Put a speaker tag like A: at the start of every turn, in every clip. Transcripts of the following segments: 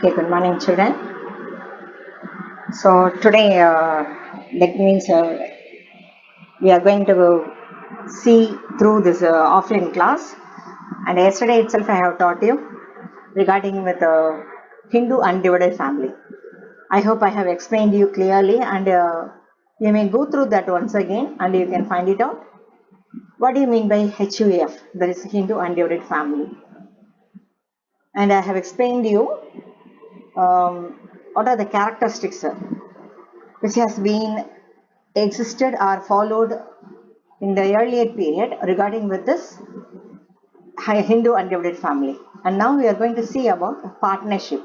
A: Okay, good morning, children. So today, that means we are going to see through this offline class. And yesterday itself, I have taught you regarding with Hindu undivided family. I hope I have explained you clearly, and you may go through that once again, and you can find it out. What do you mean by HUF? That is Hindu undivided family. And I have explained you what are the characteristics which has been existed or followed in the earlier period regarding with this Hindu undivided family. And now we are going to see about partnership.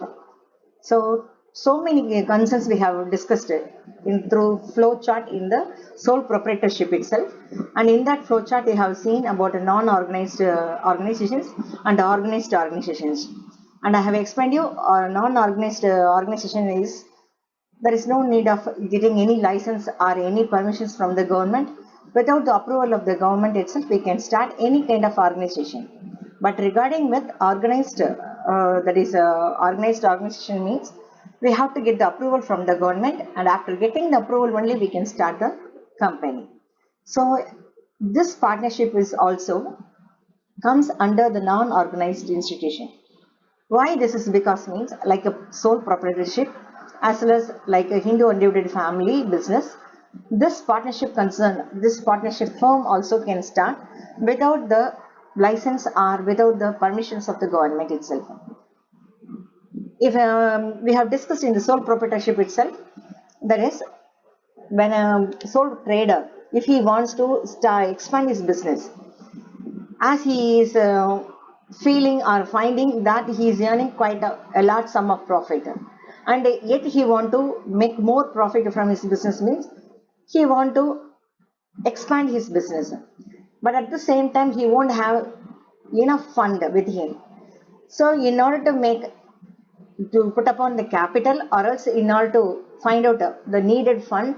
A: So many concerns we have discussed through flow chart in the sole proprietorship itself. And in that flow chart, we have seen about non-organized organizations and organized organizations. And I have explained you non-organized organization is there is no need of getting any license or any permissions from the government. Without the approval of the government itself, we can start any kind of organization. But regarding with organized, organized organization means we have to get the approval from the government, and after getting the approval only we can start the company. So this partnership is also comes under the non-organized institution. Why this is because means like a sole proprietorship as well as like a Hindu undivided family business. This partnership firm also can start without the license or without the permissions of the government itself. If we have discussed in the sole proprietorship itself, that is when a sole trader, if he wants to expand his business, as he is feeling or finding that he is earning quite a large sum of profit, and yet he want to make more profit from his business means he want to expand his business, but at the same time he won't have enough fund with him. So in order to make to put upon the capital, or else in order to find out the needed fund,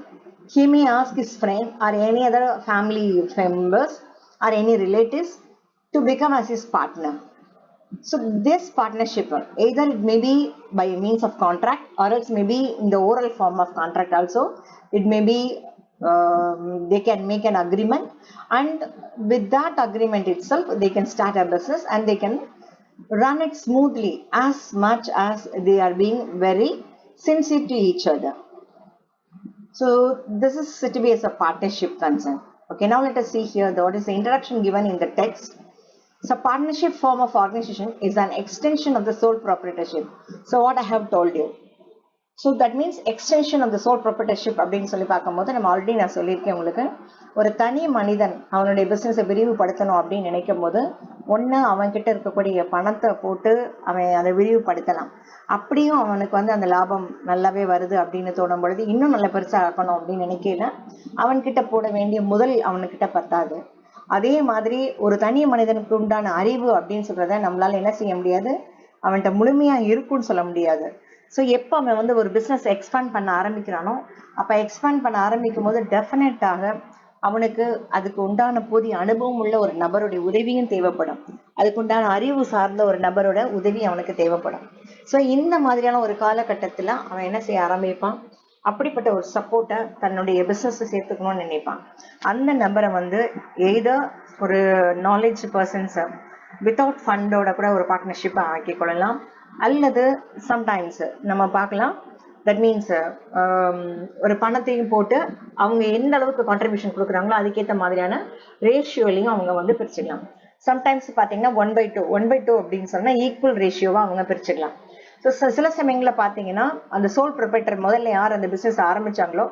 A: he may ask his friend or any other family members or any relatives to become as his partner. So this partnership, either it may be by means of contract, or else maybe in the oral form of contract also. It may be they can make an agreement, and with that agreement itself, they can start a business and they can run it smoothly as much as they are being very sincere to each other. So this is to be as a partnership concern. Okay, now let us see here what is the introduction given in the text. So partnership form of organization is an extension of the sole proprietorship. So what I have told you. So that means extension of the sole proprietorship அப்படின்னு சொல்லி பார்க்கும்போது நம்ம already நான் சொல்லியிருக்கேன் உங்களுக்கு, ஒரு தனி மனிதன் அவனுடைய பிஸ்னஸை விரிவுபடுத்தணும் அப்படின்னு நினைக்கும் போது ஒன்று அவன்கிட்ட இருக்கக்கூடிய பணத்தை போட்டு அவன் அதை விரிவுபடுத்தலாம். அப்படியும் அவனுக்கு அந்த லாபம் நல்லாவே வருது அப்படின்னு தோணும் பொழுது இன்னும் நல்ல பெருசாக ஆக்கணும் அப்படின்னு நினைக்கல, அவன்கிட்ட போட வேண்டிய முதல் அவனுக்கிட்ட பத்தாது. அதே மாதிரி ஒரு தனி மனிதனுக்கு உண்டான அறிவு அப்படின்னு சொல்றத நம்மளால என்ன செய்ய முடியாது, அவன்கிட்ட முழுமையா இருக்குன்னு சொல்ல முடியாது. ஸோ எப்போ அவன் ஒரு பிஸ்னஸ் எக்ஸ்பேண்ட் பண்ண ஆரம்பிக்கிறானோ, அப்போ எக்ஸ்பேண்ட் பண்ண ஆரம்பிக்கும் போது டெஃபினட்டாக அவனுக்கு அதுக்கு உண்டான போதிய அனுபவம் உள்ள ஒரு நபருடைய உதவியும் தேவைப்படும். அதுக்கு உண்டான அறிவு சார்ந்த ஒரு நபரோட உதவி அவனுக்கு தேவைப்படும். ஸோ இந்த மாதிரியான ஒரு காலகட்டத்தில் அவன் என்ன செய்ய ஆரம்பிப்பான், அப்படிப்பட்ட ஒரு சப்போர்ட்டை தன்னுடைய பிஸ்னஸை சேர்த்துக்கணும்னு நினைப்பான். அந்த நபரை எய்தர் ஒரு நாலேஜ் பர்சன்ஸை வித்தவுட் ஃபண்டோட கூட ஒரு பார்ட்னர்ஷிப்பை ஆக்கிக் கொள்ளலாம், அல்லது சம்டைம்ஸ் நம்ம பார்க்கலாம் தட் மீன்ஸ் ஒரு பணத்தையும் போட்டு அவங்க எந்த அளவுக்கு கான்ட்ரிபியூஷன் கொடுக்குறாங்களோ அதுக்கேற்ற மாதிரியான ரேஷியோலையும் அவங்க பிரிச்சுக்கலாம். சம்டைம்ஸ் பார்த்தீங்கன்னா 1/2 அப்படின்னு சொன்னால் ஈக்குவல் ரேஷியோவாக அவங்க பிரிச்சுக்கலாம். ஸோ சில சமயங்களில் பார்த்தீங்கன்னா அந்த சோல் ப்ரொப்ரைட்டர் முதல்ல யார் அந்த பிஸ்னஸ் ஆரம்பிச்சாங்களோ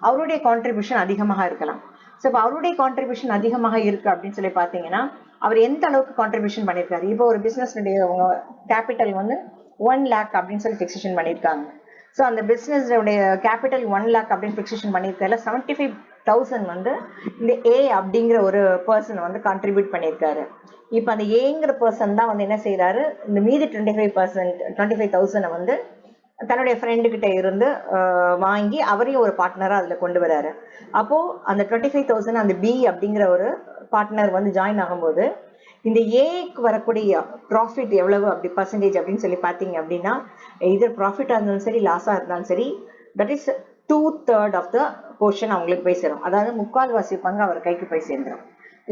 A: அவருடைய கான்ட்ரிபியூஷன் அதிகமாக இருக்கலாம். ஸோ இப்போ அவருடைய கான்ட்ரிபியூஷன் அதிகமாக இருக்கு அப்படின்னு சொல்லி பார்த்தீங்கன்னா அவர் எந்த அளவுக்கு கான்ட்ரிபியூஷன் பண்ணியிருக்காரு. இப்போ ஒரு பிஸ்னஸ்னுடைய கேபிட்டல் 1 lakh அப்படின்னு சொல்லி ஃபிக்ஸேஷன் பண்ணியிருக்காங்க. ஸோ அந்த பிஸ்னஸோடைய கேபிட்டல் 1 lakh அப்படின்னு ஃபிக்ஸேஷன் பண்ணியிருக்கல 75,000 இந்த ஏ அப்படிங்கிற ஒரு பர்சன் கான்ட்ரிபியூட் பண்ணியிருக்காரு. இப்போ அந்த ஏங்கிற பர்சன் தான் என்ன செய்யறாரு, இந்த மீதி 25,000 தன்னுடைய ஃப்ரெண்டு கிட்ட இருந்து வாங்கி அவரையும் ஒரு பார்ட்னரா அதுல கொண்டு வராரு. அப்போ அந்த 25,000 அந்த பி அப்படிங்கிற ஒரு பார்ட்னர் ஜாயின் ஆகும்போது இந்த ஏக்கு வரக்கூடிய ப்ராஃபிட் எவ்வளவு அப்படி பர்சன்டேஜ் அப்படின்னு சொல்லி பார்த்தீங்க அப்படின்னா, இது ப்ராஃபிட்டாக இருந்தாலும் சரி லாஸாக இருந்தாலும் சரி, that is 2/3 of the portion அவங்களுக்கு போய் சேரும். அதாவது 3/4 பங்கு அவர் கைக்கு போய் சேர்ந்துடும்.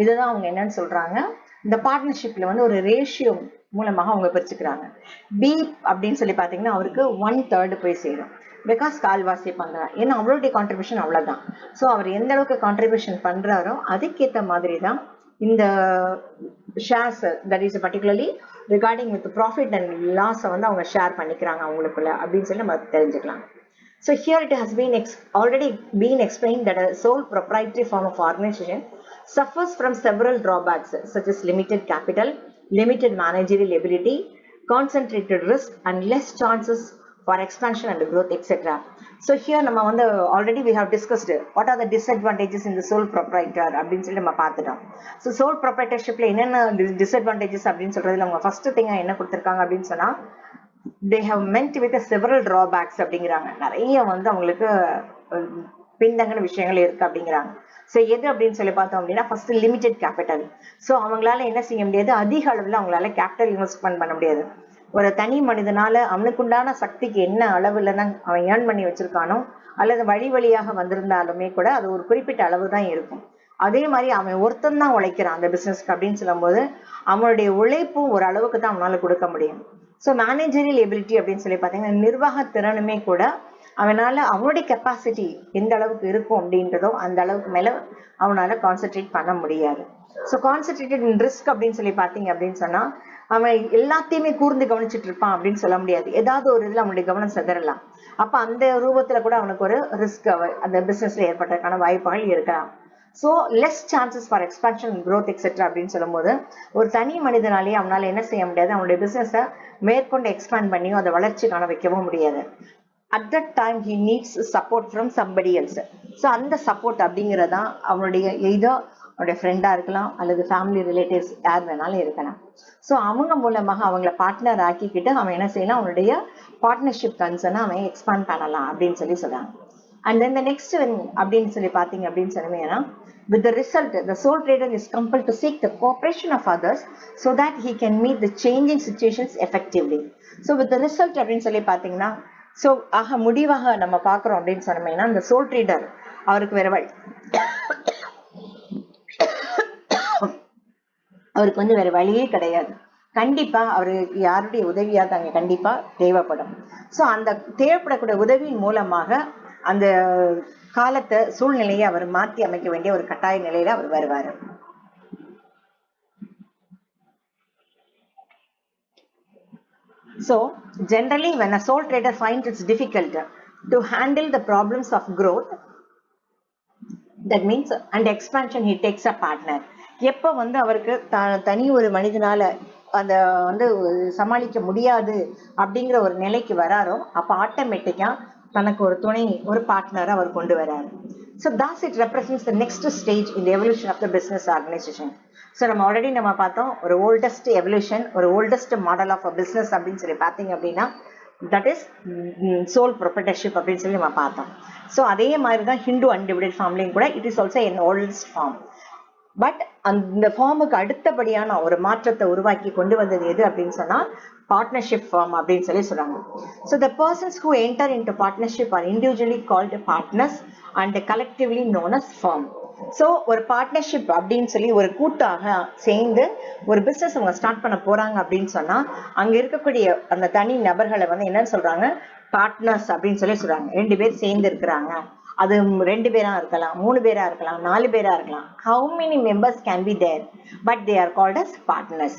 A: இதுதான் அவங்க என்னன்னு சொல்றாங்க, இந்த பார்ட்னர்ஷிப்ல வந்து ஒரு ரேஷியோ மூலமாக அவங்க பிரிச்சுக்கிறாங்க. பி அப்படின்னு சொல்லி பார்த்தீங்கன்னா அவருக்கு 1/3 போய் சேரும். பிகாஸ் கால்வாசி பங்கு, ஏன்னா அவருடைய கான்ட்ரிபியூஷன் அவ்வளவுதான். ஸோ அவர் எந்த அளவுக்கு கான்ட்ரிபியூஷன் பண்றாரோ அதுக்கேற்ற மாதிரி தான் இந்த shares, that is particularly regarding with profit and லாஸை வந்து அவங்க ஷேர் பண்ணிக்கிறாங்க அவங்களுக்குள்ள அப்படின்னு சொல்லி நம்ம தெரிஞ்சுக்கலாம். So here it has been already been explained that a sole proprietary form of organization suffers from several drawbacks such as limited capital, limited managerial ability, concentrated risk and less chances for expansion and growth, etc. So here நம்ம வந்து already we have discussed what are the disadvantages in the sole proprietor அப்படின்னு சொல்லி நம்ம பார்த்துட்டோம். So sole proprietorshipல என்னென்ன disadvantages அப்படின்னு சொல்றதுல அவங்க first thing என்ன கொடுத்திருக்காங்க அப்படின்னு சொன்னா, they have meant with several drawbacks அப்படிங்கிறாங்க. நிறைய வந்து அவங்களுக்கு பின்தங்கின விஷயங்கள் இருக்கு அப்படிங்கிறாங்க. ஸோ எது அப்படின்னு சொல்லி பார்த்தோம் அப்படின்னா, ஃபர்ஸ்ட் லிமிடெட் கேபிட்டல். ஸோ அவங்களால என்ன செய்ய முடியாது, அதிக அளவில் அவங்களால கேபிட்டல் இன்வெஸ்ட்மெண்ட் பண்ண முடியாது. ஒரு தனி மனிதனால அவனுக்குண்டான சக்திக்கு என்ன அளவுல தான் அவன் ஏர்ன் பண்ணி வச்சிருக்கானோ, அல்லது வழி வழியாக வந்திருந்தாலுமே கூட அது ஒரு குறிப்பிட்ட அளவு தான் இருக்கும். அதே மாதிரி அவன் ஒருத்தன் தான் உழைக்கிறான் அந்த பிசினஸ்க்கு அப்படின்னு சொல்லும்போது அவனுடைய உழைப்பும் ஒரு அளவுக்கு தான் அவனால கொடுக்க முடியும். ஸோ மேனேஜரியல் எபிலிட்டி அப்படின்னு சொல்லி பார்த்தீங்கன்னா, நிர்வாக திறனுமே கூட அவனால அவனுடைய கெப்பாசிட்டி எந்த அளவுக்கு இருக்கும் அப்படின்றதோ அந்த அளவுக்கு மேல அவனால கான்சென்ட்ரேட் பண்ண முடியாது. ஸோ கான்சென்ட்ரேட்டட் இன் ரிஸ்க் அப்படின்னு சொல்லி பார்த்தீங்க அப்படின்னு சொன்னா, அவன் எல்லாத்தையுமே கூர்ந்து கவனிச்சுட்டு இருப்பான் அப்படின்னு சொல்ல முடியாது. ஏதாவது ஒரு இதுல அவனுடைய கவனம் சிதறலாம். அப்ப அந்த ரூபத்துல கூட அவனுக்கு ஒரு ரிஸ்க் அந்த பிசினஸ்ல ஏற்பட்டதுக்கான வாய்ப்புகள் இருக்கலாம். So less chances for expansion, growth etcetera அப்படின்னு சொல்லும்போது ஒரு தனி மனிதனாலேயே அவனால என்ன செய்ய முடியாது, அவனுடைய பிசினஸை மேற்கொண்டு எக்ஸ்பேண்ட் பண்ணியும் அதை வளர்ச்சி காண வைக்கவும் முடியாது. At that time he needs support from somebody else. So அந்த சப்போர்ட் அப்படிங்கிறதா அவனுடைய இதோ அவனுடைய ஃப்ரெண்டா இருக்கலாம் அல்லது ஃபேமிலி ரிலேட்டிவ்ஸ் யார் வேணாலும் இருக்கலாம். ஸோ அவங்க மூலமாக அவங்கள பார்ட்னர் ஆக்கிக்கிட்டு அவன் என்ன செய்யலாம், அவனுடைய பார்ட்னர்ஷிப் கன்சர்னை அவன் எக்ஸ்பேண்ட் பண்ணலாம் அப்படின்னு சொல்லி சொல்றாங்க. And then the next one அப்படின்னு சொல்லி பார்த்தீங்க அப்படின்னு சொன்னீங்கன்னா, with the result the sole trader is compelled to seek the cooperation of others so that he can meet the changing situations effectively. So with the result அப்படின்னு சொல்லி பார்த்தீங்கன்னா, so ஆக முடிவாக நம்ம பார்க்குறோம் அப்படின்னு சொன்னோம்னா, இந்த சோல் ட்ரேடர் அவருக்கு வேற வழி அவருக்கு வந்து வேற வழியே கிடையாது. கண்டிப்பா அவருக்கு யாருடைய உதவியாக அங்க கண்டிப்பா தேவைப்படும். ஸோ அந்த தேவைப்படக்கூடிய உதவியின் மூலமாக அந்த காலத்தை சூழ்நிலையை அவர் மாற்றி அமைக்க வேண்டிய ஒரு கட்டாய நிலையில அவர் வருவாரு. So generally when a sole trader finds it's difficult to handle the problems of growth, that means and expansion, he takes a partner. எப்ப வந்து அவருக்கு தனி ஒரு மனிதனால அந்த வந்து சமாளிக்க முடியாது அப்படிங்கிற ஒரு நிலைக்கு வராரோ, அப்ப ஆட்டோமேட்டிக்கா தனக்கு ஒரு துணை, ஒரு பார்ட்னர் அவர் கொண்டு வராரு. So thus it represents the next stage in the evolution of the business organization. So நம்ம ஆல்ரெடி நம்ம பார்த்தோம், ஒரு ஓல்டஸ்ட் எவல்யூஷன், ஒரு oldest model of a business அப்படின்னு சொல்லி பார்த்தீங்க அப்படின்னா, தட் இஸ் சோல் ப்ரொப்ரைட்டர்ஷிப் அப்படின்னு சொல்லி நம்ம பார்த்தோம். ஸோ அதே மாதிரி தான் ஹிந்து அன்டிவைடட் ஃபார்ம்லையும் கூட it is also an oldest form. But அந்த ஃபார்முக்கு அடுத்தபடியான ஒரு மாற்றத்தை உருவாக்கி கொண்டு வந்தது எது அப்படின்னு சொன்னா பார்ட்னர்ஷிப் ஃபார்ம் அப்படின்னு சொல்லி சொல்றாங்க. So the persons who enter into partnership are individually called partners and collectively known as firm. ஸோ ஒரு பார்ட்னர்ஷிப் அப்படின்னு சொல்லி ஒரு கூட்டாக சேர்ந்து ஒரு பிசினஸ் அவங்க ஸ்டார்ட் பண்ண போறாங்க அப்படின்னு சொன்னா, அங்க இருக்கக்கூடிய அந்த தனி நபர்களை வந்து என்னன்னு சொல்றாங்க, பார்ட்னர்ஸ் அப்படின்னு சொல்லி சொல்றாங்க. 2 பேர் சேர்ந்து இருக்கிறாங்க, அது 2 பேரா இருக்கலாம், 3 பேரா இருக்கலாம், 4 பேரா இருக்கலாம். how many members can be there, but they are called as partners.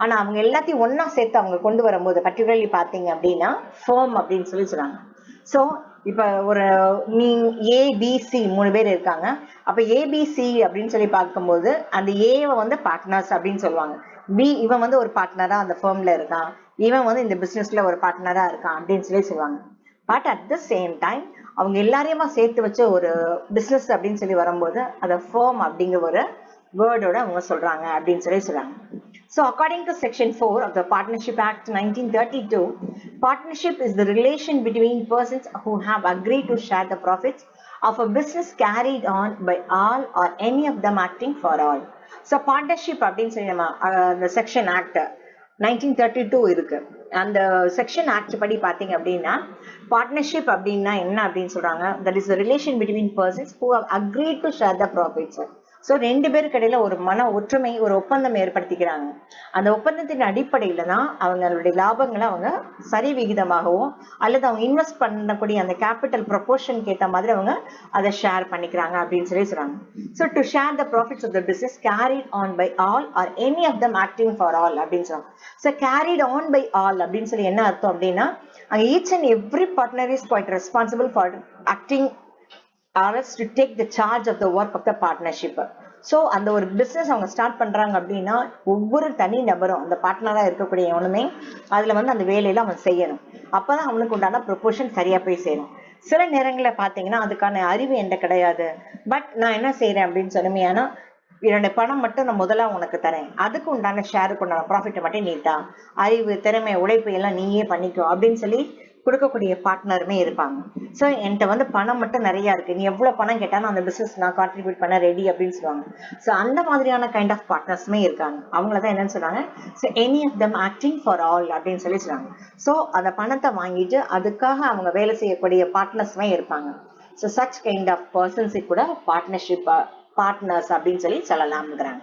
A: ஆனா அவங்க எல்லாத்தையும் ஒன்னா சேர்த்து அவங்க கொண்டு வரும்போது பர்டிகுலர்லி பாத்தீங்க அப்படின்னா firm அப்படின்னு சொல்லி சொல்றாங்க. ஸோ இப்ப ஒரு ஏபிசி 3 பேர் இருக்காங்க. அப்ப ஏபிசி அப்படின்னு சொல்லி பார்க்கும்போது அந்த ஏவை வந்து பார்ட்னர்ஸ் அப்படின்னு சொல்லுவாங்க. பி இவன் வந்து ஒரு பார்ட்னரா அந்த ஃபர்ம்ல இருக்கான், இவன் வந்து இந்த பிசினஸ்ல ஒரு பார்ட்னரா இருக்கான் அப்படின்னு சொல்லி சொல்லுவாங்க. But at the same time அவங்க எல்லாரையுமா சேர்த்து வச்ச ஒரு பிசினஸ் அப்படின்னு சொல்லி வரும்போது அதை ஃபர்ம் அப்படிங்கிற ஒரு வேர்டோட அவங்க சொல்றாங்க அப்படின்னு சொல்லி சொல்றாங்க. So according to section 4 of the Partnership Act 1932, partnership is the relation between persons who have agreed to share the profits of a business carried on by all or any of them acting for all. So partnership அப்படின்னு சொல்லி நம்ம அந்த section act 1932 இருக்கு. அந்த section act படி பாத்தீங்க அப்படின்னா partnership அப்படின்னா என்ன அப்படின்னு சொல்றாங்க, that is relation between persons who have agreed to share the profits. So ரெண்டு பேருக்கு இடையில ஒரு மன ஒற்றுமை, ஒரு ஒப்பந்தம் ஏற்படுத்திக்கிறாங்க. அந்த ஒப்பந்தத்தின் அடிப்படையில தான் அவங்களுடைய லாபங்களை அவங்க சரி விகிதமாகவும் அல்லது அவங்க இன்வெஸ்ட் பண்ணக்கூடிய அந்த கேபிட்டல் ப்ரொபோர்ஷனுக்கு ஏற்ற மாதிரி அவங்க அதை ஷேர் பண்ணிக்கிறாங்க அப்படின்னு சொல்லி சொல்றாங்க. So to share the profits of the business carried on by all or any of them acting for all அப்படின்னு சொல்றாங்க. So carried on by all அப்படின்னு சொல்லி என்ன அர்த்தம் அப்படின்னா, அங்க each and every partner is quite responsible for acting ours to take the charge of the work of the partnership. So அந்த ஒரு பிஸ்னஸ் அவங்க ஸ்டார்ட் பண்றாங்க அப்படின்னா ஒவ்வொரு தனி நபரும் அந்த பார்ட்னரா இருக்கக்கூடிய எவனுமே அதுல வந்து அந்த வேலையில அவன் செய்யணும். அப்பதான் அவனுக்கு உண்டான ப்ரொபோர்ஷன் சரியா போய் சேரும். சில நேரங்களில் பாத்தீங்கன்னா அதுக்கான அறிவு என்கிட்ட கிடையாது, பட் நான் என்ன செய்யறேன் அப்படின்னு சொன்னமையானா, என்னோட பணம் மட்டும் நான் முதல்ல உனக்கு தரேன், அதுக்கு உண்டான ஷேருக்கு உண்டான ப்ராஃபிட்டை மட்டும் நீ தான், அறிவு திறமை உழைப்பு எல்லாம் நீயே பண்ணிக்கோ அப்படின்னு சொல்லி கொடுக்கக்கூடிய பார்ட்னருமே இருப்பாங்க. ஸோ என்கிட்ட வந்து பணம் மட்டும் நிறைய இருக்கு, நீ எவ்வளவு பணம் கேட்டாலும் அந்த பிசினஸ் நான் கான்ட்ரிபியூட் பண்ண ரெடி அப்படின்னு சொல்லுவாங்க. ஸோ அந்த மாதிரியான கைண்ட் ஆஃப் பார்ட்னர்ஸுமே இருக்காங்க. அவங்களதான் என்னன்னு சொல்றாங்க, so any of them acting for all அப்படின்னு சொல்லி சொல்றாங்க. ஸோ அந்த பணத்தை வாங்கிட்டு அதுக்காக அவங்க வேலை செய்யக்கூடிய பார்ட்னர்ஸுமே இருப்பாங்க. ஸோ சச் கைண்ட் ஆஃப் பர்சன்ஸை கூட பார்ட்னர்ஷிப் பார்ட்னர்ஸ் அப்படின்னு சொல்லி சொல்லலாம்ங்கிறாங்க.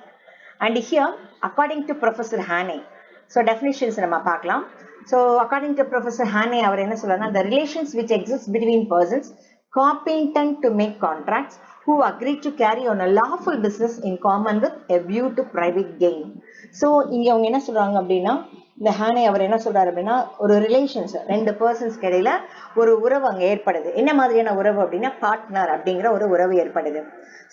A: And here according to professor Haney, so definitions நம்ம பார்க்கலாம். So according to Professor Hane, அவர் என்ன சொல்றாருன்னா, the relations which exist between persons competent to make contracts who agree to carry on a lawful business in common with a view to private gain. So இங்க அவங்க என்ன சொல்றாங்க அப்படின்னா, இந்த ஹானே அவர் என்ன சொல்றாரு அப்படின்னா, ஒரு ரிலேஷன்ஸ் ரெண்டு பர்சன்ஸ்க்கு இடையில ஒரு உறவு அங்க ஏற்படுது. என்ன மாதிரியான உறவு அப்படின்னா, பார்ட்னர் அப்படிங்கிற ஒரு உறவு ஏற்படுது.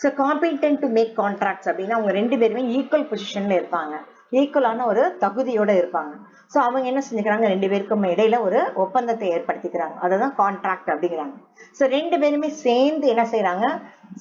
A: So competent to make contracts அப்படின்னா அவங்க ரெண்டு பேருமே ஈக்குவல் பொசிஷன்ல இருப்பாங்க, ஈக்குவலான ஒரு தகுதியோட இருப்பாங்க. ஸோ அவங்க என்ன செஞ்சுக்கிறாங்க, ரெண்டு பேருக்கும் இடையில ஒரு ஒப்பந்தத்தை ஏற்படுத்திக்கிறாங்க, அதுதான் கான்ட்ராக்ட் அப்படிங்கிறாங்க. ஸோ ரெண்டு பேருமே சேர்ந்து என்ன செய்யறாங்க,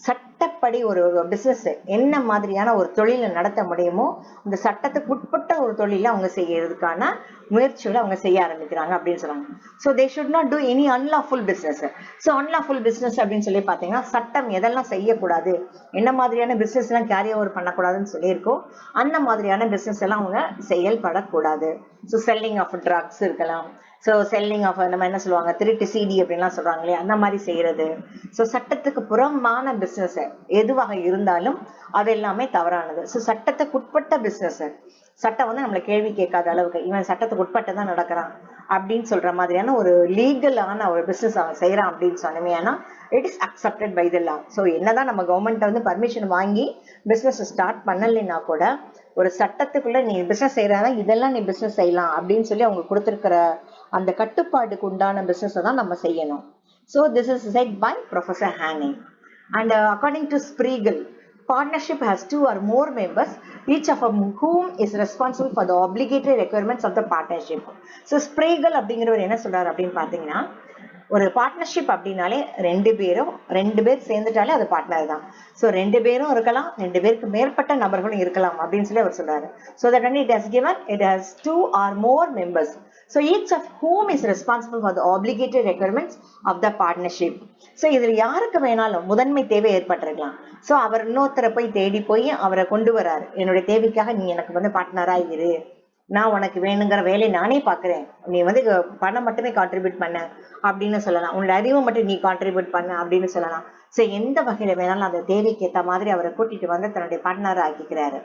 A: சட்டப்படி ஒரு பிசினஸ் என்ன மாதிரியான ஒரு தொழிலை நடத்த முடியுமோ இந்த சட்டத்துக்கு உட்பட்ட ஒரு தொழில அவங்க செய்யறதுக்கான முயற்சிகளை அவங்க செய்ய ஆரம்பிக்கிறாங்க அப்படின்னு சொல்றாங்க. So they should not do any unlawful business. So unlawful business அப்படின்னு சொல்லி பாத்தீங்கன்னா, சட்டம் எதெல்லாம் செய்யக்கூடாது, என்ன மாதிரியான பிசினஸ் எல்லாம் கேரி ஓவர் பண்ணக்கூடாதுன்னு சொல்லியிருக்கோம், அந்த மாதிரியான பிசினஸ் எல்லாம் அவங்க செயல்படக்கூடாது. ஸோ செல்லிங் ஆஃப் ட்ரக்ஸ் இருக்கலாம், ஸோ செல்லிங் ஆஃப் நம்ம என்ன சொல்லுவாங்க, திருட்டு சிடி அப்படின்லாம் சொல்றாங்களே அந்த மாதிரி செய்யறது. ஸோ சட்டத்துக்கு புறம்பான பிசினஸ் எதுவாக இருந்தாலும் அது எல்லாமே தவறானது. ஸோ சட்டத்துக்கு உட்பட்ட பிசினஸ், சட்டம் வந்து நம்மளை கேள்வி கேட்காத அளவுக்கு இவன் சட்டத்துக்கு உட்பட்டு தான் நடக்கிறான் அப்படின்னு சொல்ற மாதிரியான ஒரு லீகலான ஒரு பிசினஸ் அவன் செய்யறான் அப்படின்னு சொன்னமையானா it is accepted by the law. So என்னதான் நம்ம கவர்மெண்ட் வந்து பர்மிஷன் வாங்கி பிசினஸ் ஸ்டார்ட் பண்ணலைன்னா கூட ஒரு சட்டத்துக்குள்ள நீ பிசினஸ் செய்யறதா இதெல்லாம் நீ பிசினஸ் செய்யலாம் அப்படின்னு சொல்லி அவங்க கொடுத்திருக்கிற அந்த கட்டுப்பாடுக்கு உண்டான பிசினஸ் தான் நம்ம செய்யணும். So this is said by Professor Hane. And according to Spiegel, partnership has two or more members, each of whom is responsible for the obligatory requirements of the partnership. So Spiegel அப்படிங்கிறவர் என்ன சொல்றாரு அப்படின்னு பாத்தீங்கன்னா, ஒரு partnership அப்படின்னாலே ரெண்டு பேர் சேர்ந்துட்டாலே அது பார்ட்னர் தான். ஸோ ரெண்டு பேரும் இருக்கலாம், ரெண்டு பேருக்கு மேற்பட்ட நபர்களும் இருக்கலாம் அப்படின்னு சொல்லி அவர் சொல்றாரு. So that when it has given, it has two or more members, so each of whom is responsible for the obligatory requirements of the partnership. So இதுல யாருக்கு வேணாலும் முதன்மை தேவை ஏற்பட்டிருக்கலாம். ஸோ அவர் இன்னொருத்தரை போய் தேடி போய் அவரை கொண்டு வராரு, என்னுடைய தேவைக்காக நீ எனக்கு வந்து பார்ட்னரா இரு, நான் உனக்கு வேணுங்கிற வேலையை நானே பாக்குறேன், நீ வந்து பணம் மட்டுமே கான்ட்ரிபியூட் பண்ண அப்படின்னு சொல்லலாம், உன்னோட அறிவை மட்டும் நீ கான்ட்ரிபியூட் பண்ண அப்படின்னு சொல்லலாம். சோ எந்த வகையில வேணாலும் அந்த தேவைக்கு ஏற்ற மாதிரி அவரை கூட்டிட்டு வந்து தன்னுடைய பார்ட்னரா ஆக்கிக்கிறாரு.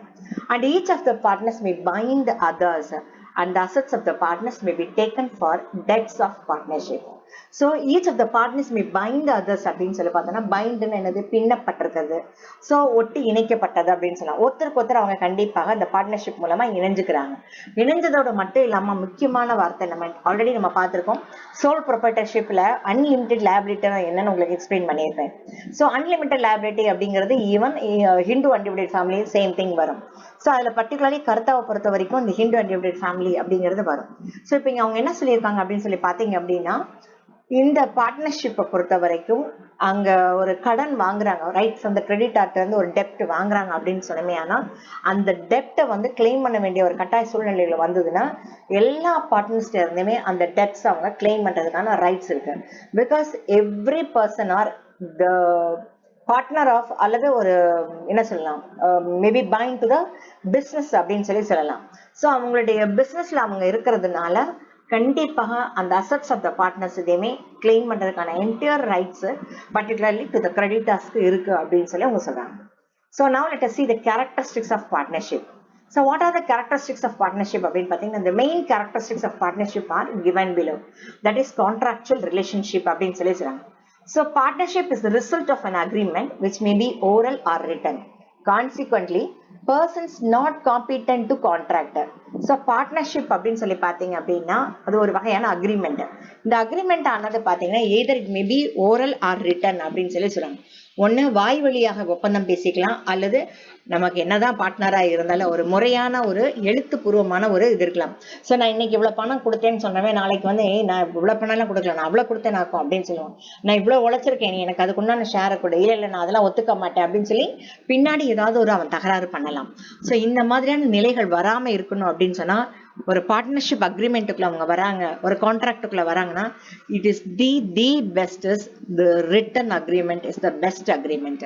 A: And each of the partners may bind others and the assets of the partners may be taken for debts of partnership. So each of the partners may bind others அப்படின்னு சொல்லி பார்த்தோம்னா, பைண்ட்னு என்னது, பின்னப்பட்டிருக்கிறது. ஸோ ஒட்டி இணைக்கப்பட்டது அப்படின்னு சொல்லலாம். ஒருத்தருக்கு ஒருத்தர் அவங்க கண்டிப்பாக இந்த பார்ட்னர்ஷிப் மூலமா இணைஞ்சுக்கிறாங்க. இணைஞ்சதோட மட்டும் இல்லாம முக்கியமான வார்த்தை நம்ம ஆல்ரெடி நம்ம பார்த்திருக்கோம், சோல் ப்ரொப்ரைட்டர்ஷிப்ல அன்லிமிட்டெட் லைபிலிட்டி என்னன்னு உங்களுக்கு எக்ஸ்பிளைன் பண்ணியிருப்பேன். ஸோ அன்லிமிட்டெட் லைபிலிட்டி அப்படிங்கிறது even Hindu undivided family same thing வரும். ஸோ அதுல பர்டிகுலர்லி கர்த்தாவை பொறுத்த வரைக்கும் இந்த ஹிந்து அன்டிவைடட் ஃபேமிலி அப்படிங்கிறது வரும். ஸோ இப்போ இங்க அவங்க என்ன சொல்லியிருக்காங்க அப்படின்னு சொல்லி பாத்தீங்க அப்படின்னா, இந்த பார்ட்னர்ஷிப்பை பொறுத்த வரைக்கும் அங்க ஒரு கடன் வாங்குறாங்க, ரைட் ஃப்ரம் த கிரெடிட்டார்ட்ட இருந்து ஒரு டெப்ட் வாங்குறாங்க அப்படின்னு சொன்னமே, ஆனா அந்த டெப்டை வந்து கிளைம் பண்ண வேண்டிய ஒரு கட்டாய சூழ்நிலையில வந்ததுன்னா எல்லா பார்ட்னர்ஸ்ட இருந்துமே அந்த டெப்ட்ஸ் அவங்க கிளைம் பண்றதுக்கான ரைட்ஸ் இருக்கு. Because every person are the partner of அல்லது ஒரு என்ன சொல்லலாம், maybe being to the business அப்படின்னு சொல்லலாம். ஸோ அவங்களுடைய பிஸ்னஸ்ல அவங்க இருக்கிறதுனால கண்டிப்பாக அந்த அசட்ஸ் ஆஃப் த பார்ட்னர்ஸ் இதையுமே கிளைம் பண்றதுக்கான entire rights particularly to the கிரெடிட்டர்ஸ்க்கு இருக்கு அப்படின்னு சொல்லி அவங்க சொல்றாங்க. So now let us see the characteristics of partnership. So what are the characteristics of partnership அப்படின்னு பார்த்தீங்கன்னா, the main characteristics of partnership are given below. That is contractual relationship அப்படின்னு சொல்லி சொல்றாங்க. So partnership is the result of an agreement which may be oral or written. Consequently, persons not competent to contract. So partnership அப்படின்னு சொல்லி பார்த்தீங்க அப்படின்னா அது ஒரு வகையான அக்ரிமெண்ட். இந்த அக்ரிமெண்ட் ஆனது பார்த்தீங்கன்னா either it may be oral or written அப்படின்னு சொல்லி சொல்றாங்க. ஒன்று வாய் வழியாக ஒப்பந்தம் பேசிக்கலாம், அல்லது நமக்கு என்னதான் பார்ட்னரா இருந்தாலும் ஒரு முறையான ஒரு எழுத்துப்பூர்வமான ஒரு இது இருக்கலாம். ஸோ நான் இன்னைக்கு இவ்வளவு பணம் கொடுத்தேன்னு சொன்னவே நாளைக்கு வந்து நான் இவ்வளவு பணம் எல்லாம் கொடுக்கல, நான் அவ்வளவு கொடுத்தேன் நாக்கும் அப்படின்னு சொல்லுவோம். நான் இவ்வளவு உழைச்சிருக்கேன், எனக்கு அதுக்கு உண்டான ஷேரை கொடு, இல்லை நான் அதெல்லாம் ஒத்துக்க மாட்டேன் அப்படின்னு சொல்லி பின்னாடி ஏதாவது ஒரு அவன் தகராறு பண்ணலாம். ஸோ இந்த மாதிரியான நிலைகள் வராம இருக்கணும் அப்படின்னு சொன்னா ஒரு பார்ட்னர்ஷிப் அக்ரிமெண்ட்டுக்குள்ள அவங்க வராங்க, ஒரு கான்ட்ராக்டுக்குள்ள வராங்கன்னா it is the best is the written agreement is the best agreement.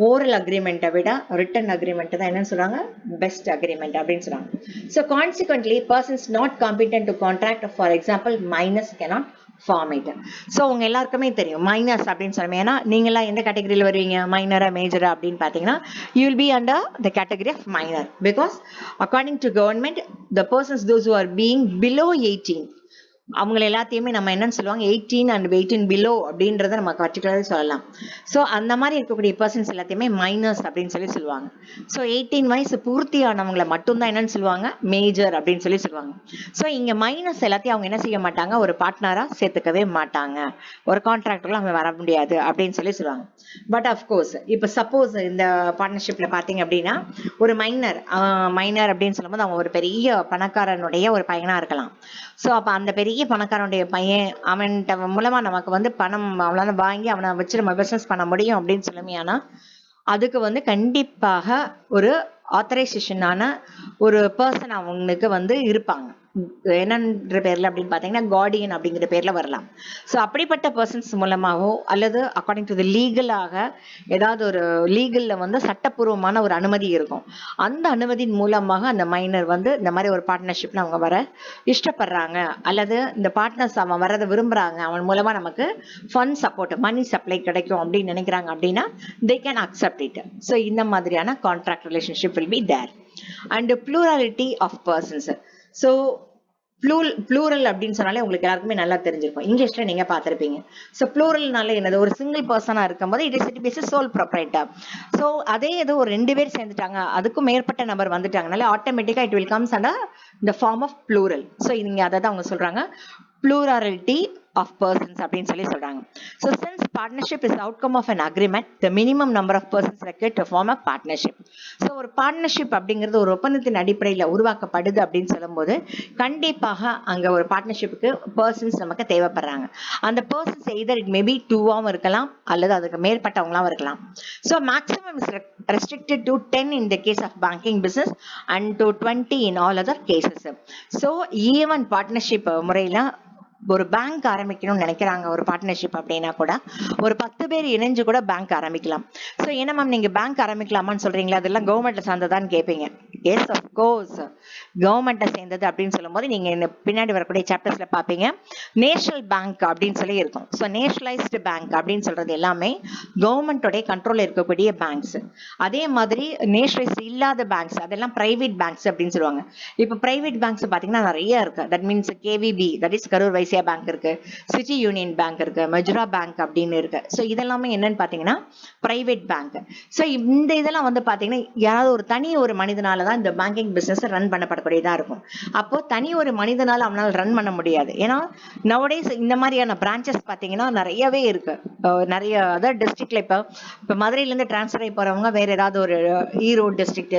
A: Oral அக்ரிமெண்ட்டை விட ரிட்டன் அக்ரிமெண்ட் தான் என்னன்னு சொல்றாங்க, பெஸ்ட் அக்ரிமெண்ட் அப்படின்னு சொல்றாங்க. So consequently persons not competent to contract, for example minors cannot form it. So உங்க எல்லாருக்குமே தெரியும் மைனஸ் அப்படின்னு சொல்லுவோம். ஏன்னா நீங்களாம் எந்த கேட்டகரியில் வருவீங்க, மைனரா மேஜரா அப்படின்னு பார்த்தீங்கன்னா you will be under the category of minor, because according to government the persons those who are being below 18 அவங்களை எல்லாத்தையுமே நம்ம என்னன்னு சொல்லுவாங்க 18 and 18 below அப்படின்றத நம்ம பர்டிகுலராக சொல்லலாம். ஸோ அந்த மாதிரி இருக்கக்கூடிய பர்சன்ஸ் எல்லாத்தையுமே மைனர்ஸ் அப்படின்னு சொல்லி சொல்லுவாங்க. ஸோ 18 வயசு பூர்த்தியானவங்களை மட்டும்தான் என்னன்னு சொல்லுவாங்க, மேஜர் அப்படின்னு சொல்லி சொல்லுவாங்க. ஸோ இங்க மைனஸ் எல்லாத்தையும் அவங்க என்ன செய்ய மாட்டாங்க, ஒரு பார்ட்னரா சேர்த்துக்கவே மாட்டாங்க, ஒரு கான்ட்ராக்டர்ல அவங்க வர முடியாது அப்படின்னு சொல்லி சொல்லுவாங்க. பட் அஃப்கோர்ஸ் இப்போ சப்போஸ் இந்த பார்ட்னர்ஷிப்ல பாத்தீங்க அப்படின்னா ஒரு மைனர் அப்படின்னு சொல்லும்போது அவங்க ஒரு பெரிய பணக்காரனுடைய ஒரு பையனா இருக்கலாம். ஸோ அப்ப அந்த பெரிய பணக்காரனுடைய பையன் அவன்கிட்ட மூலமா நமக்கு வந்து பணம் அவனால வாங்கி அவனை வச்சு நம்ம பிசினஸ் பண்ண முடியும் அப்படின்னு சொல்லுமையானா அதுக்கு வந்து கண்டிப்பாக ஒரு ஆத்தரைசேஷனான ஒரு பர்சன் அவங்களுக்கு வந்து இருப்பாங்க. என்னன்ற பேர்ல அப்படின்னு பாத்தீங்கன்னா கார்டியன் அப்படிங்கிற பேர்ல வரலாம். ஸோ அப்படிப்பட்ட பர்சன்ஸ் மூலமாகவோ அல்லது அக்கார்டிங் டு தி லீகலாக ஏதாவது ஒரு லீகல்ல வந்து சட்டப்பூர்வமான ஒரு அனுமதி இருக்கும். அந்த அனுமதியின் மூலமாக அந்த மைனர் வந்து இந்த மாதிரி ஒரு பார்ட்னர்ஷிப்ல அவங்க வர இஷ்டப்படுறாங்க, அல்லது இந்த பார்ட்னர்ஸ் அவன் வரதை விரும்புறாங்க, அவன் மூலமா நமக்கு ஃபண்ட் சப்போர்ட் மணி சப்ளை கிடைக்கும் அப்படின்னு நினைக்கிறாங்க அப்படின்னா they can accept it. So இந்த மாதிரியான contract relationship will be there. And plurality of persons. So plural அப்படின்னு சொன்னாலே உங்களுக்கு எல்லாருக்குமே நல்லா தெரிஞ்சிருக்கும், இங்கிலீஷ்ல நீங்க பார்த்திருப்பீங்க. ஸோ ப்ளூரல்னால என்னது, ஒரு சிங்கிள் பர்சனா இருக்கும்போது it is soul proprietor. So அதே ஏதோ ஒரு 2 பேர் சேர்ந்துட்டாங்க, அதுக்கும் மேற்பட்ட நபர் வந்துட்டாங்கனால ஆட்டோமேட்டிக்கா it will comes under the form of plural. So இங்க அதை தான் அவங்க சொல்றாங்க plurality of persons அப்படின்னு சொல்லி சொல்றாங்க. So since partnership is outcome of an agreement, the minimum number of persons required to form a partnership. So ஒரு partnership அப்படிங்கிறது ஒரு ஒப்பந்தத்தின் அடிப்படையில் உருவாக்கப்படுது அப்படின்னு சொல்லும்போது கண்டிப்பாக அங்க ஒரு பார்ட்னர்ஷிப்புக்கு பர்சன்ஸ் நமக்கு தேவைப்படுறாங்க. அந்த persons either it may be 2ஆவும் இருக்கலாம் அல்லது அதுக்கு மேற்பட்டவங்களாவும் இருக்கலாம். So maximum is restricted to 10 in the case of banking business and to 20 in all other cases. So even partnership முறையில ஒரு பேங்க் ஆரம்பிக்கணும்னு நினைக்கிறாங்க ஒரு பார்ட்னர்ஷிப் அப்படின்னா கூட ஒரு 10 பேர் இணைஞ்சு கூட பேங்க் ஆரம்பிக்கலாம். ஸோ என்ன மேம் நீங்க பேங்க் ஆரம்பிக்கலாமான்னு சொல்றீங்களா, அதெல்லாம் கவர்மெண்ட்ல சார்ந்ததான்னு கேட்பீங்க. எஸ் அஃப்கோர்ஸ் கவர்மெண்ட்டை சேர்ந்தது அப்படின்னு சொல்லும் போது நீங்க பின்னாடி வரக்கூடிய சாப்டர்ஸ்ல பாப்பீங்க நேஷனல் பேங்க் அப்படின்னு சொல்லி இருக்கும். ஸோ நேஷனலைஸ்டு பேங்க் அப்படின்னு சொல்றது எல்லாமே கவர்மெண்டோடைய கண்ட்ரோல்ல இருக்கக்கூடிய பேங்க்ஸ். அதே மாதிரி நேஷனலைஸ் இல்லாத பேங்க்ஸ் அதெல்லாம் பிரைவேட் பேங்க்ஸ் அப்படின்னு சொல்லுவாங்க. இப்போ பிரைவேட் பேங்க்ஸ் பாத்தீங்கன்னா நிறைய இருக்கு. That means KVP, that is Karur Vaishya bank இருக்கு, சிட்டி யூனியன் பேங்க் இருக்கு, மஜுரா பேங்க் அப்படின்னு இருக்கு. ஸோ இதெல்லாமே என்னன்னு பாத்தீங்கன்னா பிரைவேட் பேங்க். ஸோ இந்த இதெல்லாம் வந்து பாத்தீங்கன்னா யாராவது ஒரு தனி ஒரு மனிதனால தான் இந்த பேங்கிங் பிசினஸ் ரன் பண்ணப்படக்கூடியதா இருக்கும். அப்போ தனி ஒரு மனிதனால அவனால் ரன் பண்ண முடியாது. ஏன்னா நவடேஸ் இந்த மாதிரியான பிரான்ச்சஸ் பாத்தீங்கன்னா நிறையவே இருக்கு. நிறைய அதர் டிஸ்ட்ரிக்ட்ல இப்போ மதுரையில இருந்து டிரான்ஸ்ஃபர் ஆகி போறவங்க வேற ஏதாவது ஒரு ஈரோடு டிஸ்ட்ரிக்ட்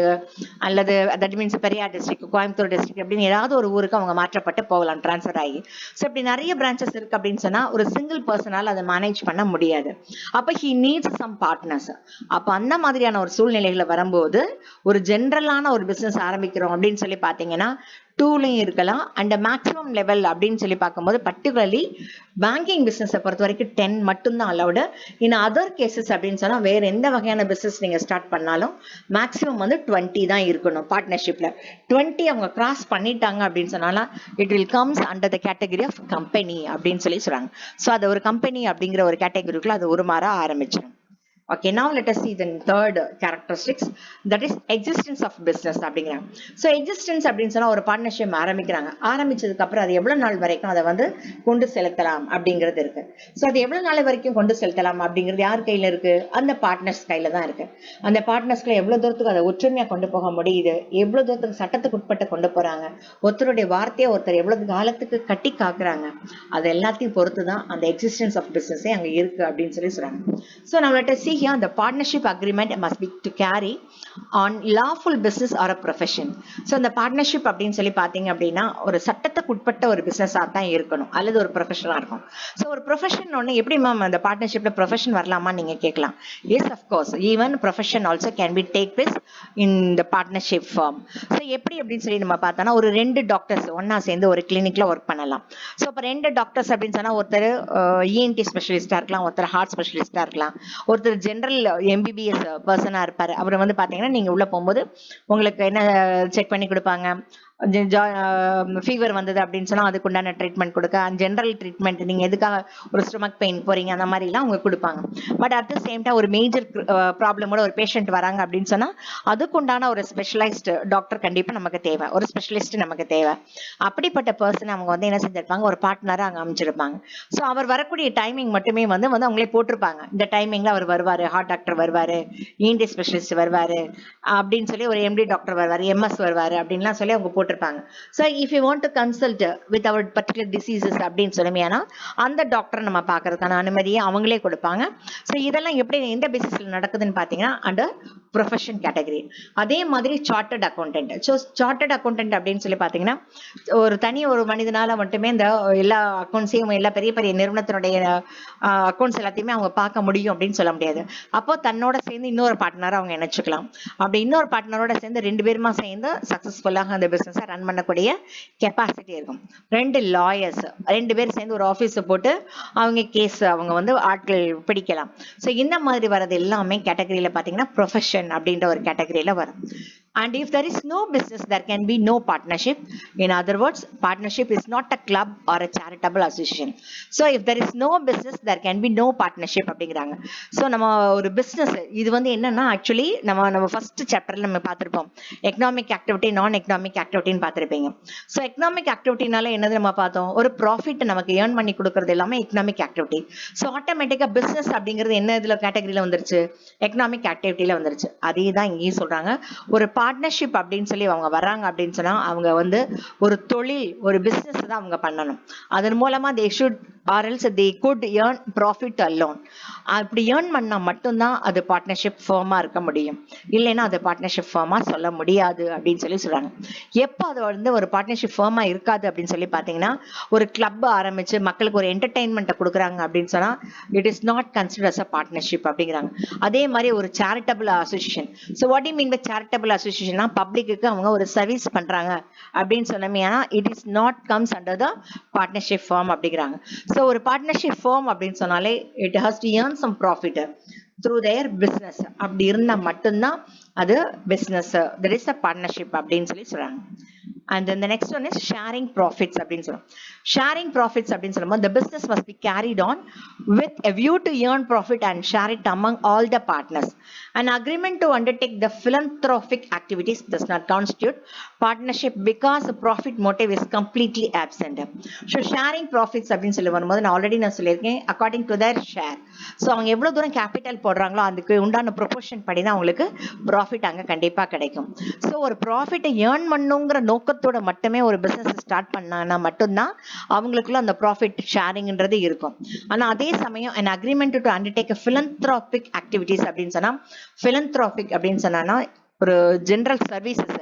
A: அல்லது that means Periyar district, Coimbatore district அப்படின்னு ஏதாவது ஒரு ஊருக்கு அவங்க மாற்றப்பட்டு போகலாம் டிரான்ஸ்ஃபர் ஆகி. ஸோ இப்படி நிறைய பிரான்ச்சஸ் இருக்கு அப்படின்னு சொன்னா ஒரு சிங்கிள் பர்சனால அதை மேனேஜ் பண்ண முடியாது. அப்ப ஹி நீட்ஸ் சம் பார்ட்னர்ஸ். அப்ப அந்த மாதிரியான ஒரு சூழ்நிலைகளை வரும்போது ஒரு ஜென்ரலான ஒரு பிசினஸ் ஆரம்பிக்கிறோம் அப்படின்னு சொல்லி பாத்தீங்கன்னா 2லையும் இருக்கலாம். அண்ட் மேக்ஸிமம் லெவல் அப்படின்னு சொல்லி பார்க்கும்போது பர்டிகுலர்லி பேங்கிங் பிஸ்னஸை பொறுத்த வரைக்கும் 10 மட்டும்தான் அலௌடு. இன் அதர் கேசஸ் அப்படின்னு சொன்னால் வேறு எந்த வகையான பிஸ்னஸ் நீங்கள் ஸ்டார்ட் பண்ணாலும் மேக்ஸிமம் வந்து 20 தான் இருக்கணும் பார்ட்னர்ஷிப்பில். 20 அவங்க கிராஸ் பண்ணிட்டாங்க அப்படின்னு சொன்னாலும் it will comes under the category of company அப்படின்னு சொல்லி சொல்கிறாங்க. ஸோ அது ஒரு கம்பெனி அப்படிங்கிற ஒரு கேட்டகரிக்குள்ள அது உருமாற ஆரம்பிச்சிடும். Okay, now let us see the third characteristics, that is existence of business அப்படிங்கிறாங்க. ஸோ எக்ஸிஸ்டன்ஸ் அப்படின்னு சொன்னா ஒரு பார்ட்னர்ஷிப் ஆரம்பிக்கிறாங்க. ஆரம்பிச்சதுக்கு அப்புறம் அது எவ்வளவு நாள் வரைக்கும் அதை வந்து கொண்டு செலுத்தலாம் அப்படிங்கிறது இருக்கு. ஸோ அது எவ்வளவு நாள் வரைக்கும் கொண்டு செலுத்தலாம் அப்படிங்கிறது யார் கையில இருக்கு? அந்த பார்ட்னர்ஸ் கையில தான் இருக்கு. அந்த பார்ட்னர்ஸ்ல எவ்வளவு தூரத்துக்கு அதை ஒற்றுமையா கொண்டு போக முடியுது, எவ்வளவு தூரத்துக்கு சட்டத்துக்கு உட்பட்டு கொண்டு போறாங்க, ஒருத்தருடைய வார்த்தையை ஒருத்தர் எவ்வளவு காலத்துக்கு கட்டி காக்குறாங்க, அது எல்லாத்தையும் பொறுத்து தான் அந்த எக்ஸிஸ்டன்ஸ் ஆஃப் பிசினஸே அங்க இருக்கு அப்படின்னு சொல்லி சொல்றாங்க. ஸோ நம்ம let us see here the partnership agreement must be to carry on lawful business or a profession. So இந்த பார்ட்னர்ஷிப் அப்படின்னு சொல்லி பார்த்தீங்க அப்படின்னா ஒரு சட்டத்துக்கு உட்பட்ட ஒரு பிசினஸாக தான் இருக்கணும் அல்லது ஒரு ப்ரொஃபஷனாக இருக்கும். ஸோ ஒரு ப்ரொஃபஷன் ஒன்று எப்படி மேம் அந்த பார்ட்னர்ஷிப்ல ப்ரொஃபஷன் வரலாமா நீங்கள் கேட்கலாம். Yes of course even profession also can be take place in the partnership firm. So எப்படி அப்படின்னு சொல்லி நம்ம பார்த்தோம்னா ஒரு 2 டாக்டர்ஸ் ஒன்னா சேர்ந்து ஒரு கிளினிக்ல ஒர்க் பண்ணலாம். ஸோ இப்போ 2 டாக்டர்ஸ் அப்படின்னு சொன்னா ஒருத்தர் இஎன்டி ஸ்பெஷலிஸ்டா இருக்கலாம், ஒருத்தர் ஹார்ட் ஸ்பெஷலிஸ்டா இருக்கலாம், ஒருத்தர் ஜென்ரல் எம்பிபிஎஸ் பர்சனா இருப்பாரு. அவர் வந்து பாத்தீங்கன்னா நீங்க உள்ள போகும்போது உங்களுக்கு என்ன செக் பண்ணி கொடுப்பாங்க, ஃபீவர் வந்தது அப்படின்னு சொன்னா அதுக்கு உண்டான ட்ரீட்மெண்ட் கொடுக்க, ஜென்ரல் ட்ரீட்மெண்ட் நீங்க எதுக்காக ஒரு ஸ்டொமக் பெயின் போறீங்க அந்த மாதிரி எல்லாம் அவங்க கொடுப்பாங்க. But at the same time ஒரு மேஜர் ப்ராப்ளமோட ஒரு பேஷண்ட் வராங்க அப்படின்னு சொன்னா அதுக்கு உண்டான ஒரு ஸ்பெஷலைஸ்டு டாக்டர் கண்டிப்பா நமக்கு தேவை, ஒரு ஸ்பெஷலிஸ்ட் நமக்கு தேவை. அப்படிப்பட்ட பர்சன் அவங்க வந்து என்ன செஞ்சிருப்பாங்க, ஒரு பார்ட்னரா அங்க அமைச்சிருப்பாங்க. ஸோ அவர் வரக்கூடிய டைமிங் மட்டுமே வந்து அவங்களே போட்டிருப்பாங்க, இந்த டைமிங்ல அவர் வருவாரு, ஹார்ட் டாக்டர் வருவாரு, இஎன்டி ஸ்பெஷலிஸ்ட் வருவாரு அப்படின்னு சொல்லி, ஒரு எம்டி டாக்டர் வருவாரு, எம்எஸ் வருவாரு அப்படின்லாம் சொல்லி அவங்க போட்டிருப்பாங்க. So if you want to consult with our particular diseases அப்படின்னு சொல்லுமையானா அந்த டாக்டர் நம்ம பார்க்கறதுக்கான அனுமதியை அவங்களே கொடுப்பாங்க. ஸோ இதெல்லாம் எப்படி எந்த பேசிஸ்ல நடக்குதுன்னு பார்த்தீங்கன்னா அண்டர் ப்ரொஃபஷன் கேட்டகரி. அதே மாதிரி chartered accountant. So chartered accountant அப்படின்னு சொல்லி பார்த்தீங்கன்னா ஒரு மனிதனால மட்டுமே இந்த எல்லா அக்கௌண்ட்ஸையும் எல்லா பெரிய பெரிய நிறுவனத்தினுடைய அக்கௌண்ட்ஸ் எல்லாத்தையுமே அவங்க பார்க்க முடியும் அப்படின்னு சொல்ல முடியாது. அப்போ தன்னோட சேர்ந்து இன்னொரு பார்ட்னரை அவங்க நினைச்சுக்கலாம். அப்படி இன்னொரு பார்ட்னரோட சேர்ந்து 2 பேருமா சேர்ந்து சக்சஸ்ஃபுல்லாக அந்த பிசினஸ் ரன் பண்ணக்கூடிய கெப்பாசிட்டி இருக்கும். 2 லாயர்ஸ் 2 பேர் சேர்ந்து ஒரு ஆபீஸ் போட்டு அவங்க கேஸ் அவங்க வந்து ஆட்கள் பிடிக்கலாம். ஸோ இந்த மாதிரி வர்றது எல்லாமே கேட்டகரியில பாத்தீங்கன்னா ப்ரொஃபஷன் அப்படின்ற ஒரு கேட்டகரியில வரும். And if there is no business, there can be no partnership. In other words, partnership is not a club or a charitable association. So if there is no business, there can be no partnership அப்படிங்கிறாங்க. So நம்ம ஒரு business இது வந்து என்னன்னா actually நம்ம first சாப்டர்ல நம்ம பார்த்திருப்போம், எக்கனாமிக் ஆக்டிவிட்டி, நான் எக்கனாமிக் ஆக்டிவிட்டின்னு பார்த்திருப்பீங்க. ஸோ எக்கனாமிக் ஆக்டிவிட்டினால என்னது நம்ம பார்த்தோம், ஒரு ப்ராஃபிட் நமக்கு ஏர்ன் பண்ணி கொடுக்கறது எல்லாமே எக்கனாமிக் ஆக்டிவிட்டி. ஸோ ஆட்டோமேட்டிக்கா பிசினஸ் அப்படிங்கிறது என்ன இதுல கேட்டகரியில வந்துருச்சு, எக்கனாமிக் ஆக்டிவிட்டியில வந்துருச்சு. அதே தான் இங்கேயும் சொல்றாங்க. ஒரு பார்ட்னர்ஷிப் அப்படின்னு சொல்லி அவங்க வர்றாங்க அப்படின்னு சொன்னா அவங்க வந்து ஒரு தொழில், ஒரு பிசினஸ் தான் அவங்க பண்ணணும். அதன் மூலமா they should or else they could earn profit alone. அப்படி ஏர்ன் பண்ணா மட்டும்தான் அது பார்ட்னர்ஷிப் ஃபார்மா இருக்க முடியும், இல்லைன்னா அது பார்ட்னர்ஷிப் ஃபார்மா சொல்ல முடியாது அப்படின்னு சொல்லி சொல்றாங்க. எப்போ அது வந்து ஒரு பார்ட்னர்ஷிப் ஃபார்மா இருக்காது அப்படின்னு சொல்லி பாத்தீங்கன்னா ஒரு கிளப் ஆரம்பிச்சு மக்களுக்கு ஒரு என்டர்டைன்மெண்ட்டை கொடுக்குறாங்க அப்படின்னு சொன்னா it is not consider as a partnership அப்படிங்கிறாங்க. அதே மாதிரி ஒரு charitable association. So what you mean by charitable அசோசியேஷன்னா பப்ளிக்கு அவங்க ஒரு சர்வீஸ் பண்றாங்க அப்படின்னு சொன்னோம்னா it is not comes under the partnership form அப்படிங்கிறாங்க. ஸோ ஒரு பார்ட்னர்ஷிப் ஃபார்ம் அப்படின்னு சொன்னாலே it has to earn some profit through their business. அப்படி இருந்தா மட்டும்தான் அது business, that is a partnership அப்படின்னு சொல்லி சொல்றாங்க. And then the next one is sharing profits அப்படின்னு சொல்றோம். Sharing profits அப்படின்னு சொல்லும்போது the business must be carried on with a view to earn profit and share it among all the partners. An agreement to undertake the philanthropic activities does not constitute partnership because the profit motive is completely absent. So sharing profits அப்படின்னு சொல்லி வரும்போது நான் already சொல்லியிருக்கேன், according to their share. So அவங்க எவ்வளவு தூரம் capital போடுறாங்களோ அதுக்கு உண்டான ப்ரொபோர்ஷன் படி தான் அவங்களுக்கு ப்ராஃபிட் அங்க கண்டிப்பா கிடைக்கும். ஸோ ஒரு ப்ராஃபிட்டை ஏர்ன் பண்ணுங்கிற நோக்கத்தோட மட்டுமே ஒரு பிசினஸ் ஸ்டார்ட் பண்ணாங்கன்னா மட்டும்தான் அவங்களுக்குள்ள அந்த ப்ராஃபிட் ஷேரிங்ன்றது இருக்கும். ஆனா அதே சமயம் an agreement to undertake a philanthropic activities அப்படின்னு சொன்னா philanthropic அப்படின்னு சொன்னா ஒரு ஜெனரல் சர்வீசஸ்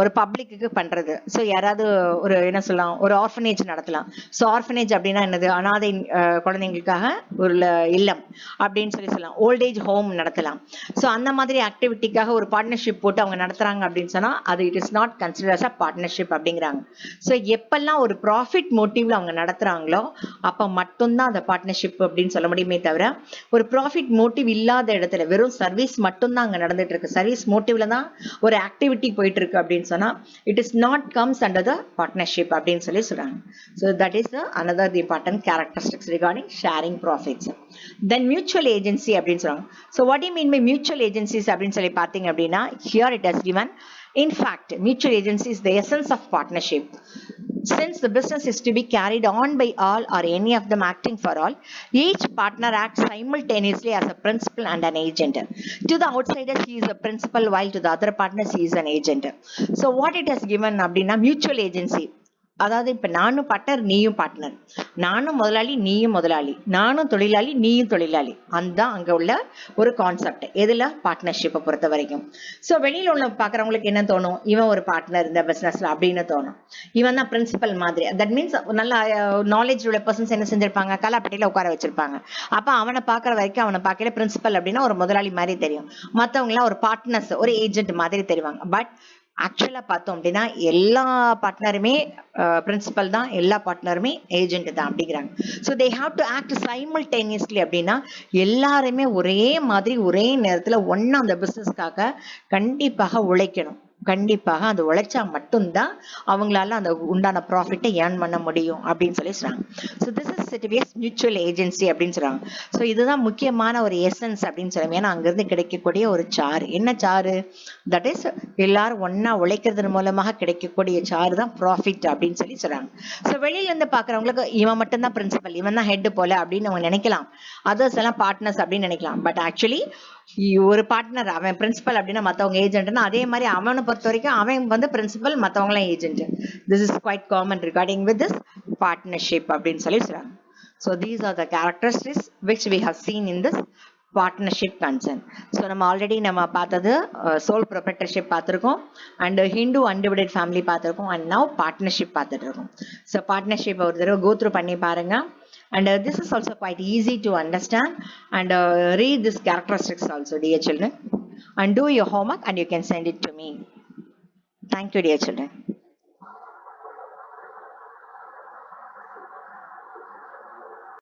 A: ஒரு பப்ளிக்கு பண்றது. ஸோ யாராவது ஒரு என்ன சொல்லலாம், ஒரு ஆர்ஃபனேஜ் நடத்தலாம். ஸோ ஆர்ஃபனேஜ் அப்படின்னா என்னது, அனாதை குழந்தைங்களுக்காக ஒரு இல்லம் அப்படின்னு சொல்லலாம். ஓல்டேஜ் ஹோம் நடத்தலாம். ஸோ அந்த மாதிரி ஆக்டிவிட்டிக்காக ஒரு பார்ட்னர்ஷிப் போட்டு அவங்க நடத்துறாங்க அப்படின்னு சொன்னா அது it is not consider as a partnership அப்படிங்கிறாங்க. ஸோ எப்பெல்லாம் ஒரு ப்ராஃபிட் மோட்டிவ்ல அவங்க நடத்துறாங்களோ அப்ப மட்டும்தான் அந்த பார்ட்னர்ஷிப் அப்படின்னு சொல்ல முடியுமே தவிர, ஒரு ப்ராஃபிட் மோட்டிவ் இல்லாத இடத்துல வெறும் சர்வீஸ் மட்டும்தான் அங்க நடந்துட்டு இருக்கு, சர்வீஸ் மோட்டிவ்ல தான் ஒரு ஆக்டிவிட்டி போயிட்டு இருக்கு அப்படின்னு சொன்னா it is not comes under the partnership அப்படின்னு சொல்லி சொல்றாங்க. So that is another important characteristics regarding sharing profits. Then mutual agency அப்படின்னு சொல்றாங்க. So what do you mean by mutual agencies அப்படின்னு சொல்லி பார்த்தீங்க அப்படின்னா, here it has given, in fact mutual agency is the essence of partnership. Since the business is to be carried on by all or any of them acting for all, each partner acts simultaneously as a principal and an agent. To the outsiders, he is a principal, while to the other partners, he is an agent. So what it has given அப்படின்னா mutual agency. அதாவது இப்ப நானும் partner நீயும் partner, நானும் முதலாளி நீயும் முதலாளி, நானும் தொழிலாளி நீயும் தொழிலாளி, அந்த அங்க உள்ள ஒரு கான்செப்ட் எதுல, பார்ட்னர்ஷிப்பை பொறுத்த வரைக்கும். ஸோ வெளியில உள்ள பாக்குறவங்களுக்கு என்ன தோணும், இவன் ஒரு பார்ட்னர் இந்த பிசினஸ்ல அப்படின்னு தோணும். இவன் தான் பிரின்சிபல் மாதிரி. தட் மீன்ஸ் நல்ல நாலேஜ் உள்ள பர்சன்ஸ் என்ன செஞ்சிருப்பாங்க, கலாப்பட்டியில உட்கார வச்சிருப்பாங்க. அப்ப அவனை பாக்குற வரைக்கும் அவனை பார்க்கல பிரின்சிபல் அப்படின்னா ஒரு முதலாளி மாதிரி தெரியும், மத்தவங்க எல்லாம் ஒரு பார்ட்னர்ஸ் ஒரு ஏஜென்ட் மாதிரி தெரிவாங்க. பட் ஆக்சுவலா பார்த்தோம் அப்படின்னா எல்லா பார்ட்னருமே பிரின்சிபல் தான், எல்லா பார்ட்னருமே ஏஜென்ட் தான் அப்படிங்கிறாங்க. So they have to act simultaneously அப்படின்னா எல்லாருமே ஒரே மாதிரி ஒரே நேரத்துல ஒன்னா அந்த பிசினஸ்க்காக கண்டிப்பாக உழைக்கணும். கண்டிப்பாக அது உழைச்சா மட்டும்தான் அவங்களால அந்த உண்டான ப்ராஃபிட்டை ஏர்ன் பண்ண முடியும் அப்படின்னு சொல்லி சொல்றாங்க. So this is it is mutual agency அப்படின்னு சொல்றாங்க. ஸோ இதுதான் முக்கியமான ஒரு எசன்ஸ் அப்படின்னு சொல்லுவாங்க. ஏன்னா அங்கிருந்து கிடைக்கக்கூடிய ஒரு சாறு, என்ன சாறு, தட் இஸ் எல்லாரும் ஒன்னா உழைக்கிறது மூலமாக கிடைக்கக்கூடிய சாறு தான் ப்ராஃபிட் அப்படின்னு சொல்லி சொல்றாங்க. ஸோ வெளியில இருந்து பாக்குறவங்களுக்கு இவன் மட்டும்தான் பிரின்சிபல், இவன் தான் ஹெட் போல அப்படின்னு அவங்க நினைக்கலாம், அதர்ஸ் எல்லாம் பார்ட்னர்ஸ் அப்படின்னு நினைக்கலாம். பட் ஆக்சுவலி ஒரு பார்ட்னர் அவன் பிரின்சிபல் அப்படின்னா மத்தவங்க ஏஜென்ட்னா, அதே மாதிரி அவனை பொறுத்த வரைக்கும் அவன் வந்து பிரின்சிபல், மத்தவங்களாம் agent. This is quite common regarding with this partnership அப்படின்னு சொல்லி சொல்றாங்க. So these are the characteristics which we have seen in this partnership concern. So நம்ம ஆல்ரெடி நம்ம பார்த்தது sole proprietorship பார்த்திருக்கோம், and Hindu undivided family பார்த்திருக்கோம், and now partnership பார்த்துட்டு இருக்கோம். So partnership ஒரு தடவை go through பண்ணி பாருங்க. And this is also quite easy to understand, and read these characteristics also, dear children, and do your homework and you can send it to me. Thank you, dear children.